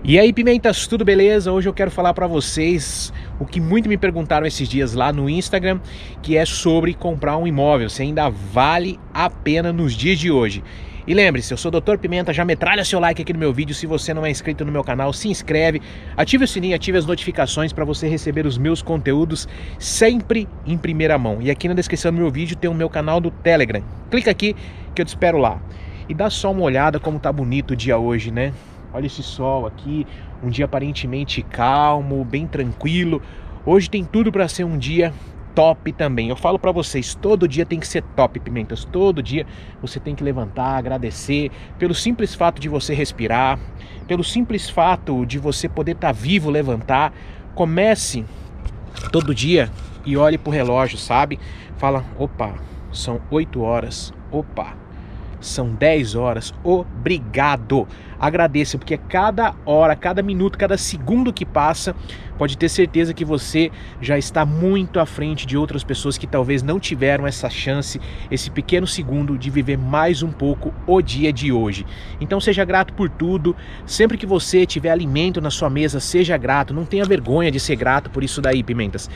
E aí, pimentas, tudo beleza? Hoje eu quero falar pra vocês o que muito me perguntaram esses dias lá no Instagram, que é sobre comprar um imóvel, se ainda vale a pena nos dias de hoje. E lembre-se, eu sou o Dr. Pimenta, já metralha seu like aqui no meu vídeo. Se você não é inscrito no meu canal, se inscreve, ative o sininho, ative as notificações para você receber os meus conteúdos sempre em primeira mão. E aqui na descrição do meu vídeo tem o meu canal do Telegram. Clica aqui que eu te espero lá. E dá só uma olhada como tá bonito o dia hoje, né? Olha esse sol aqui, um dia aparentemente calmo, bem tranquilo. Hoje tem tudo para ser um dia top também. Eu falo para vocês, todo dia tem que ser top, pimentas. Todo dia você tem que levantar, agradecer pelo simples fato de você respirar, pelo simples fato de você poder estar vivo, levantar. Comece todo dia e olhe pro relógio, sabe? Fala, opa, são 8 horas, opa, são 10 horas, obrigado. Agradeça, porque cada hora, cada minuto, cada segundo que passa, pode ter certeza que você já está muito à frente de outras pessoas que talvez não tiveram essa chance, esse pequeno segundo de viver mais um pouco o dia de hoje. Então seja grato por tudo. Sempre que você tiver alimento na sua mesa, seja grato. Não tenha vergonha de ser grato por isso daí, pimentas.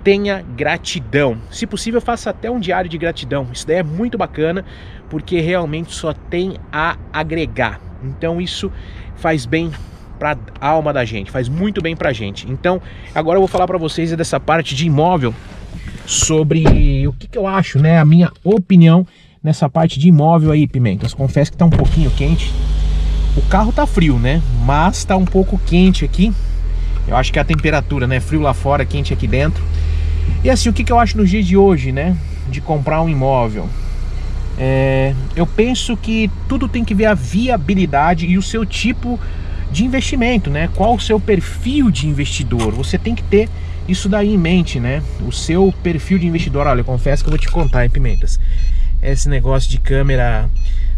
Tenha gratidão. Se possível, faça até um diário de gratidão. Isso daí é muito bacana, porque realmente só tem a agregar. Então isso faz bem para a alma da gente, faz muito bem pra gente. Então agora eu vou falar para vocês dessa parte de imóvel, sobre o que eu acho, né? A minha opinião nessa parte de imóvel aí, pimentas. Confesso que tá um pouquinho quente. O carro tá frio, né? Mas tá um pouco quente aqui. Eu acho que é a temperatura, né? Frio lá fora, quente aqui dentro. E assim, o que eu acho nos dias de hoje, né? De comprar um imóvel. Eu penso que tudo tem que ver a viabilidade e o seu tipo de investimento, né? Qual o seu perfil de investidor? Você tem que ter isso daí em mente, né? O seu perfil de investidor. Olha, eu confesso que eu vou te contar, hein, pimentas? Esse negócio de câmera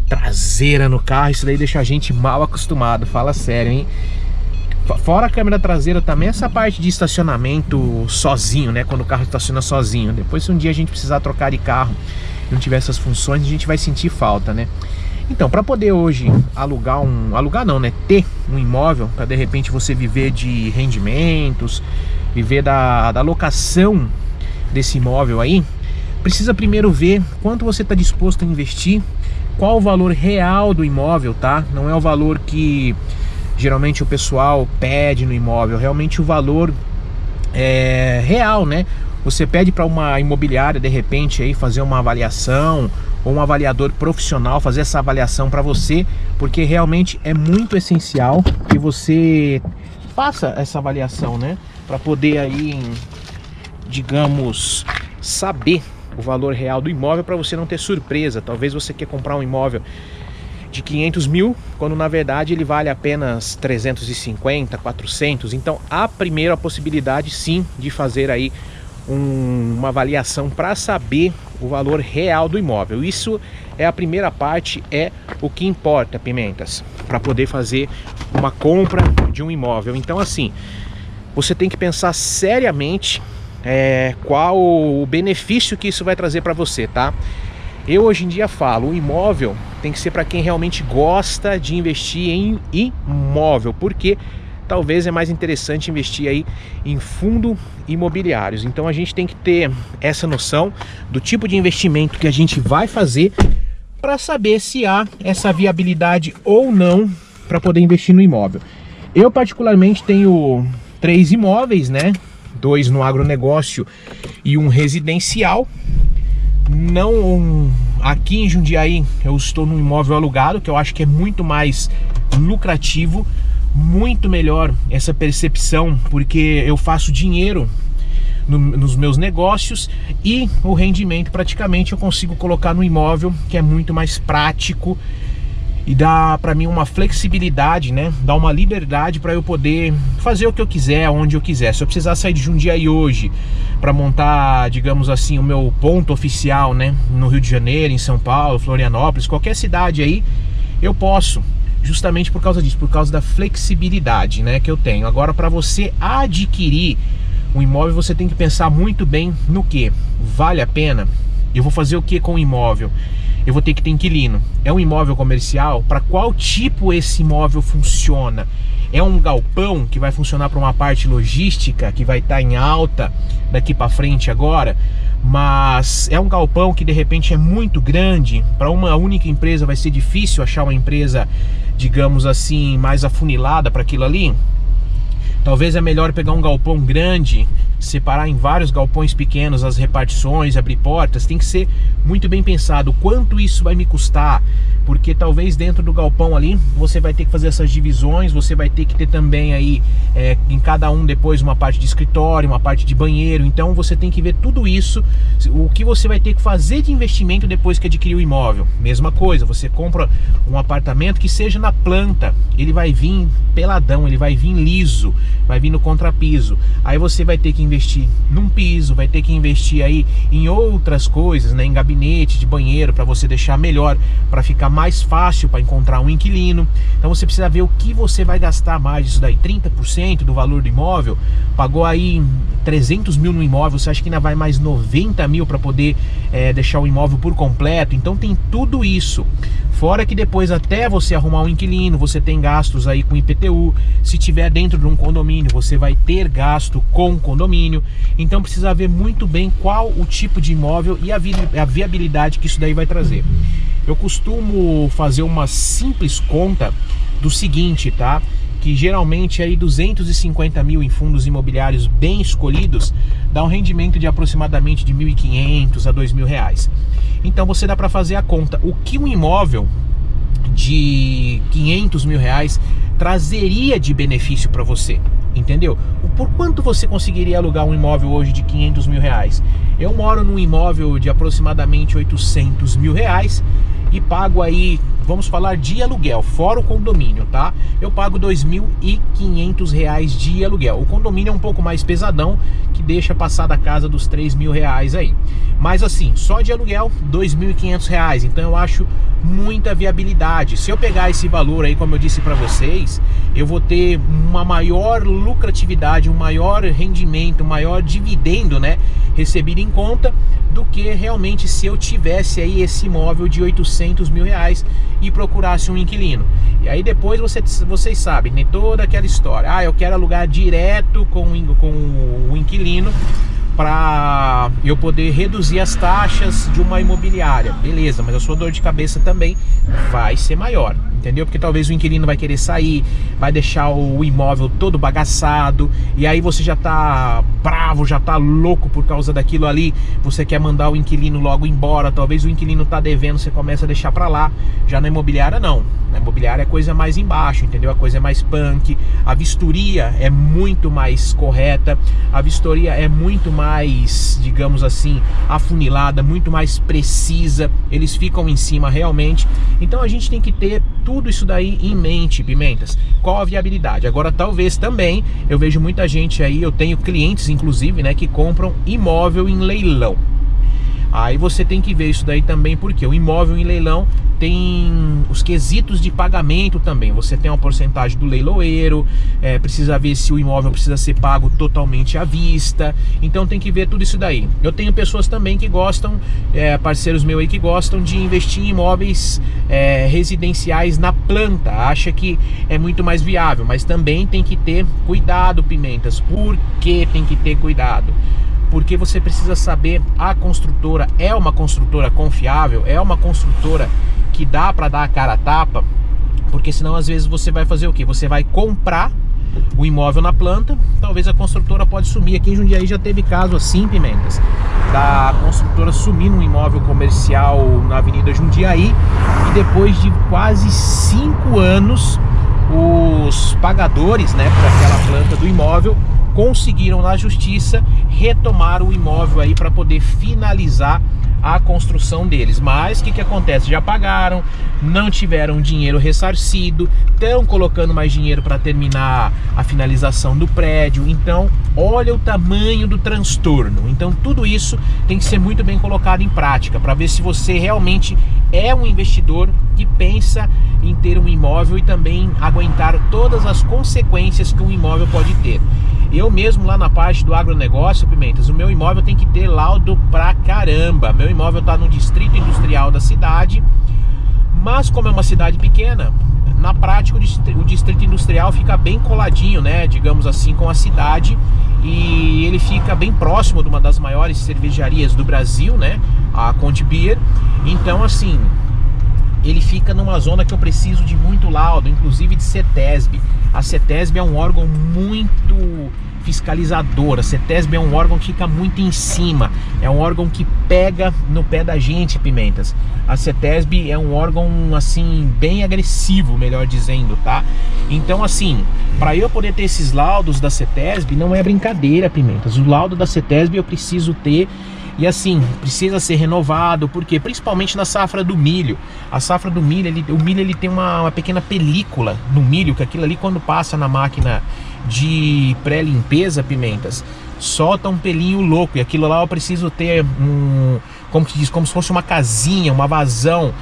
traseira no carro, isso daí deixa a gente mal acostumado. Fala sério, hein? Fora a câmera traseira também, essa parte de estacionamento sozinho, né? Quando o carro estaciona sozinho. Depois, se um dia a gente precisar trocar de carro e não tiver essas funções, a gente vai sentir falta, né? Então, para poder hoje alugar não, né? Ter um imóvel, para de repente você viver de rendimentos, viver da locação desse imóvel aí, precisa primeiro ver quanto você está disposto a investir, qual o valor real do imóvel, tá? Não é o valor que geralmente o pessoal pede no imóvel, realmente o valor real, né? Você pede para uma imobiliária de repente aí fazer uma avaliação, ou um avaliador profissional fazer essa avaliação para você, porque realmente é muito essencial que você faça essa avaliação, né? Para poder aí, digamos, saber o valor real do imóvel, para você não ter surpresa. Talvez você quer comprar um imóvel de 500 mil, quando na verdade ele vale apenas 350, 400. Então há primeiro a possibilidade sim de fazer aí uma avaliação para saber o valor real do imóvel. Isso é a primeira parte, é o que importa, pimentas, para poder fazer uma compra de um imóvel. Então assim, você tem que pensar seriamente qual o benefício que isso vai trazer para você, tá? Eu hoje em dia falo, o imóvel tem que ser para quem realmente gosta de investir em imóvel, porque talvez é mais interessante investir aí em fundos imobiliários. Então a gente tem que ter essa noção do tipo de investimento que a gente vai fazer para saber se há essa viabilidade ou não para poder investir no imóvel. Eu particularmente tenho 3 imóveis, né? 2 no agronegócio e um residencial. Não, aqui em Jundiaí eu estou num imóvel alugado, que eu acho que é muito mais lucrativo, muito melhor essa percepção, porque eu faço dinheiro nos meus negócios e o rendimento praticamente eu consigo colocar no imóvel, que é muito mais prático e dá para mim uma flexibilidade, né? Dá uma liberdade para eu poder fazer o que eu quiser, onde eu quiser. Se eu precisar sair de Jundiaí hoje para montar, digamos assim, o meu ponto oficial, né? No Rio de Janeiro, em São Paulo, Florianópolis, qualquer cidade aí, eu posso. Justamente por causa disso, por causa da flexibilidade, né, que eu tenho. Agora, para você adquirir um imóvel, você tem que pensar muito bem no que vale a pena. Eu vou fazer o que com o imóvel? Eu vou ter que ter inquilino. É um imóvel comercial? Para qual tipo esse imóvel funciona? É um galpão que vai funcionar para uma parte logística que vai estar em alta daqui para frente agora, mas é um galpão que de repente é muito grande. Para uma única empresa vai ser difícil achar uma empresa, digamos assim, mais afunilada para aquilo ali. Talvez é melhor pegar um galpão grande, separar em vários galpões pequenos as repartições, abrir portas. Tem que ser muito bem pensado quanto isso vai me custar, porque talvez dentro do galpão ali você vai ter que fazer essas divisões, você vai ter que ter também aí em cada um depois uma parte de escritório, uma parte de banheiro. Então você tem que ver tudo isso, o que você vai ter que fazer de investimento depois que adquirir o imóvel. Mesma coisa, você compra um apartamento que seja na planta, ele vai vir peladão, ele vai vir liso, vai vir no contrapiso. Aí você vai ter que investir num piso, vai ter que investir aí em outras coisas, né, em gabinete de banheiro, para você deixar melhor, para ficar mais fácil para encontrar um inquilino. Então você precisa ver o que você vai gastar mais disso daí. 30% do valor do imóvel, pagou aí 300 mil no imóvel, você acha que ainda vai mais 90 mil para poder deixar o imóvel por completo? Então tem tudo isso. Fora que depois, até você arrumar um inquilino, você tem gastos aí com IPTU. Se tiver dentro de um condomínio, você vai ter gasto com condomínio. Então precisa ver muito bem qual o tipo de imóvel e a viabilidade que isso daí vai trazer. Eu costumo fazer uma simples conta do seguinte, tá? Que geralmente aí 250 mil em fundos imobiliários bem escolhidos dá um rendimento de aproximadamente de 1.500 a 2.000 reais. Então você dá para fazer a conta. O que um imóvel de 500 mil reais trazeria de benefício para você, entendeu? Por quanto você conseguiria alugar um imóvel hoje de 500 mil reais? Eu moro num imóvel de aproximadamente 800 mil reais e pago aí, vamos falar de aluguel, fora o condomínio, tá? Eu pago 2.500 reais de aluguel. O condomínio é um pouco mais pesadão, que deixa passar da casa dos 3.000 reais aí. Mas assim, só de aluguel, 2.500 reais. Então eu acho muita viabilidade. Se eu pegar esse valor aí, como eu disse para vocês, eu vou ter uma maior lucratividade, um maior rendimento, um maior dividendo, né, recebido em conta, do que realmente se eu tivesse aí esse imóvel de 800 mil reais e procurasse um inquilino. E aí depois vocês sabem, né, toda aquela história. Ah, eu quero alugar direto com o inquilino para eu poder reduzir as taxas de uma imobiliária. Beleza, mas a sua dor de cabeça também vai ser maior, entendeu? Porque talvez o inquilino vai querer sair, vai deixar o imóvel todo bagaçado, e aí você já tá bravo, já tá louco por causa daquilo ali, você quer mandar o inquilino logo embora, talvez o inquilino tá devendo, você começa a deixar pra lá. Já na imobiliária não, na imobiliária é coisa mais embaixo, entendeu? A coisa é mais punk, a vistoria é muito mais correta, a vistoria é muito mais, digamos assim, afunilada, muito mais precisa, eles ficam em cima realmente. Então a gente tem que ter tudo isso daí em mente, Pimentas. Qual a viabilidade? Agora talvez também, eu vejo muita gente aí, eu tenho clientes inclusive, né, que compram imóvel em leilão. Aí você tem que ver isso daí também, porque o imóvel em leilão tem os quesitos de pagamento também. Você tem uma porcentagem do leiloeiro, precisa ver se o imóvel precisa ser pago totalmente à vista. Então tem que ver tudo isso daí. Eu tenho pessoas também que gostam, parceiros meus aí que gostam de investir em imóveis residenciais na planta. Acha que é muito mais viável, mas também tem que ter cuidado, Pimentas. Por que tem que ter cuidado? Porque você precisa saber, a construtora é uma construtora confiável, é uma construtora que dá para dar a cara a tapa, porque senão às vezes você vai fazer o quê? Você vai comprar o imóvel na planta, talvez a construtora pode sumir. Aqui em Jundiaí já teve caso assim, Pimentas, da construtora sumir num imóvel comercial na Avenida Jundiaí, e depois de quase 5 anos os pagadores, né, por aquela planta do imóvel conseguiram na justiça retomar o imóvel aí para poder finalizar a construção deles. Mas o que acontece? Já pagaram, não tiveram dinheiro ressarcido, estão colocando mais dinheiro para terminar a finalização do prédio. Então olha o tamanho do transtorno. Então tudo isso tem que ser muito bem colocado em prática, para ver se você realmente é um investidor que pensa em ter um imóvel e também aguentar todas as consequências que um imóvel pode ter. Eu mesmo lá na parte do agronegócio, Pimentas, o meu imóvel tem que ter laudo pra caramba. Meu imóvel está no distrito industrial da cidade, mas como é uma cidade pequena, na prática o distrito industrial fica bem coladinho, né, digamos assim, com a cidade, e ele fica bem próximo de uma das maiores cervejarias do Brasil, né, a Conte Beer. Então assim, ele fica numa zona que eu preciso de muito laudo, inclusive de CETESB. A CETESB é um órgão muito fiscalizador, a CETESB é um órgão que fica muito em cima, é um órgão que pega no pé da gente, Pimentas. A CETESB é um órgão, assim, bem agressivo, melhor dizendo, tá? Então, assim, para eu poder ter esses laudos da CETESB, não é brincadeira, Pimentas. O laudo da CETESB eu preciso ter. E assim, precisa ser renovado, porque principalmente na safra do milho. A safra do milho, o milho ele tem uma pequena película no milho, que aquilo ali quando passa na máquina de pré-limpeza, Pimentas, solta um pelinho louco. E aquilo lá eu preciso ter como se diz, como se fosse uma casinha, uma vazão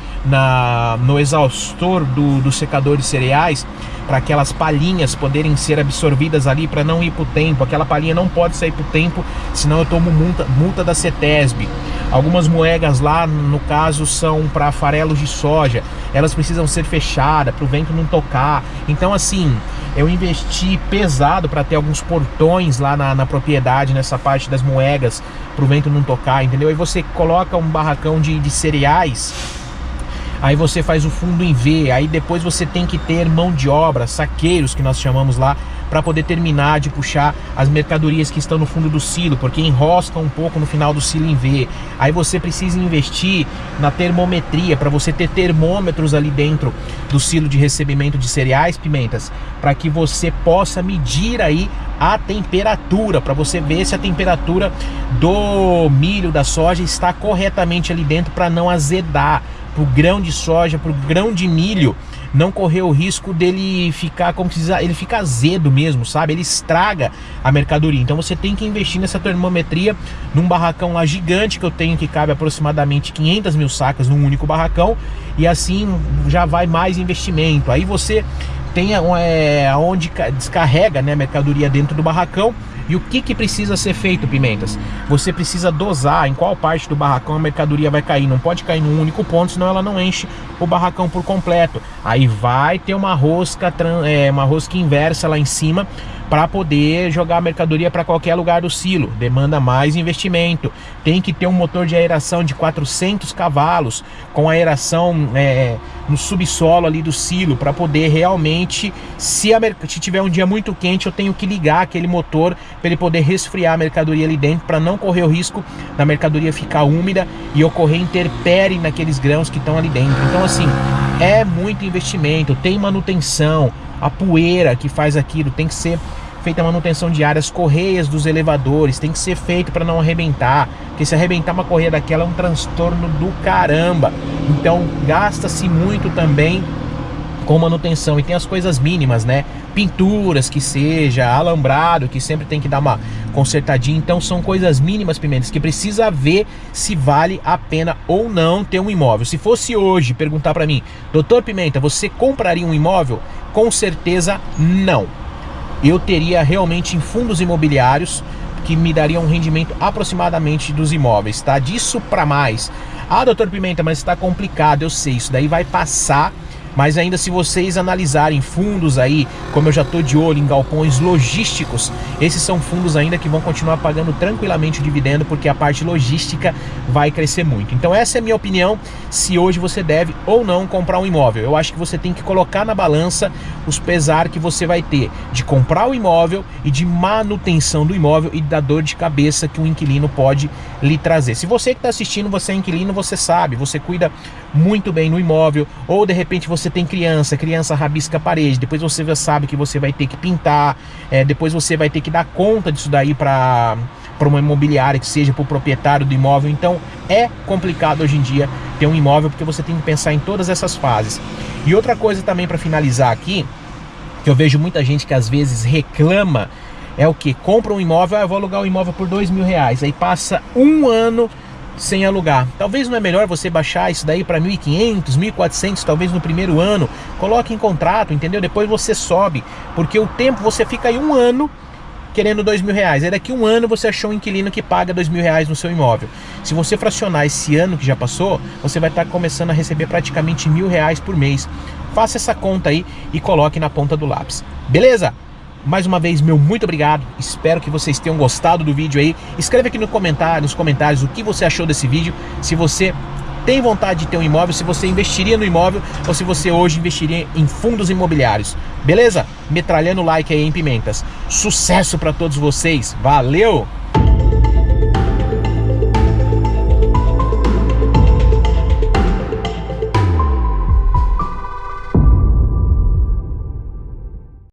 no exaustor do secador de cereais, para aquelas palhinhas poderem ser absorvidas ali, para não ir para o tempo. Aquela palhinha não pode sair para o tempo, senão eu tomo multa da CETESB. Algumas moegas lá, no caso, são para farelos de soja, elas precisam ser fechadas para o vento não tocar. Então assim, eu investi pesado para ter alguns portões lá na propriedade, nessa parte das moegas, para o vento não tocar, entendeu? Aí você coloca um barracão de cereais, aí você faz o fundo em V, aí depois você tem que ter mão de obra, saqueiros que nós chamamos lá, para poder terminar de puxar as mercadorias que estão no fundo do silo, porque enrosca um pouco no final do silo em V. Aí você precisa investir na termometria, para você ter termômetros ali dentro do silo de recebimento de cereais, Pimentas, para que você possa medir aí a temperatura, para você ver se a temperatura do milho, da soja, está corretamente ali dentro, para não azedar, para o grão de soja, para o grão de milho não correr o risco dele ficar, como se diz, ele fica azedo mesmo, sabe? Ele estraga a mercadoria. Então você tem que investir nessa termometria num barracão lá gigante que eu tenho, que cabe aproximadamente 500 mil sacas num único barracão, e assim já vai mais investimento. Aí você tem onde descarrega, né, a mercadoria dentro do barracão. E o que precisa ser feito, Pimentas? Você precisa dosar em qual parte do barracão a mercadoria vai cair. Não pode cair num único ponto, senão ela não enche o barracão por completo. Aí vai ter uma rosca inversa lá em cima, para poder jogar a mercadoria para qualquer lugar do silo. Demanda mais investimento. Tem que ter um motor de aeração de 400 cavalos, com aeração no subsolo ali do silo, para poder realmente, se tiver um dia muito quente, eu tenho que ligar aquele motor para ele poder resfriar a mercadoria ali dentro, para não correr o risco da mercadoria ficar úmida e ocorrer intempérie naqueles grãos que estão ali dentro. Então assim, é muito investimento, tem manutenção, a poeira que faz aquilo tem que ser feita a manutenção diária, as correias dos elevadores tem que ser feito para não arrebentar, porque se arrebentar uma correia daquela é um transtorno do caramba. Então gasta-se muito também com manutenção, e tem as coisas mínimas, né? Pinturas que seja, alambrado que sempre tem que dar uma consertadinha. Então são coisas mínimas, Pimentas, que precisa ver se vale a pena ou não ter um imóvel. Se fosse hoje perguntar para mim, doutor Pimenta, você compraria um imóvel? Com certeza não. Eu teria realmente em fundos imobiliários, que me dariam um rendimento aproximadamente dos imóveis, tá? Disso para mais. Ah, doutor Pimenta, mas está complicado, eu sei, isso daí vai passar. Mas ainda, se vocês analisarem fundos aí, como eu já estou de olho em galpões logísticos, esses são fundos ainda que vão continuar pagando tranquilamente o dividendo, porque a parte logística vai crescer muito. Então essa é a minha opinião, se hoje você deve ou não comprar um imóvel. Eu acho que você tem que colocar na balança os pesar que você vai ter de comprar o imóvel e de manutenção do imóvel, e da dor de cabeça que um inquilino pode lhe trazer. Se você que está assistindo, você é inquilino, você sabe, você cuida muito bem no imóvel, ou de repente você tem criança rabisca a parede, depois você já sabe que você vai ter que pintar, depois você vai ter que dar conta disso daí para uma imobiliária, que seja para o proprietário do imóvel. Então é complicado hoje em dia ter um imóvel, porque você tem que pensar em todas essas fases. E outra coisa também, para finalizar aqui, que eu vejo muita gente que às vezes reclama, é o que? Compra um imóvel, eu vou alugar o imóvel por R$2.000, aí passa um ano sem alugar. Talvez não é melhor você baixar isso daí para 1.500, 1.400, talvez no primeiro ano, coloque em contrato, entendeu? Depois você sobe, porque o tempo, você fica aí um ano querendo R$2.000. Aí daqui um ano você achou um inquilino que paga R$2.000 no seu imóvel. Se você fracionar esse ano que já passou, você vai estar começando a receber praticamente R$1.000 por mês. Faça essa conta aí e coloque na ponta do lápis. Beleza? Mais uma vez, meu muito obrigado. Espero que vocês tenham gostado do vídeo aí. Escreve aqui nos comentários o que você achou desse vídeo. Se você tem vontade de ter um imóvel, se você investiria no imóvel ou se você hoje investiria em fundos imobiliários. Beleza? Metralhando o like aí em Pimentas. Sucesso para todos vocês. Valeu!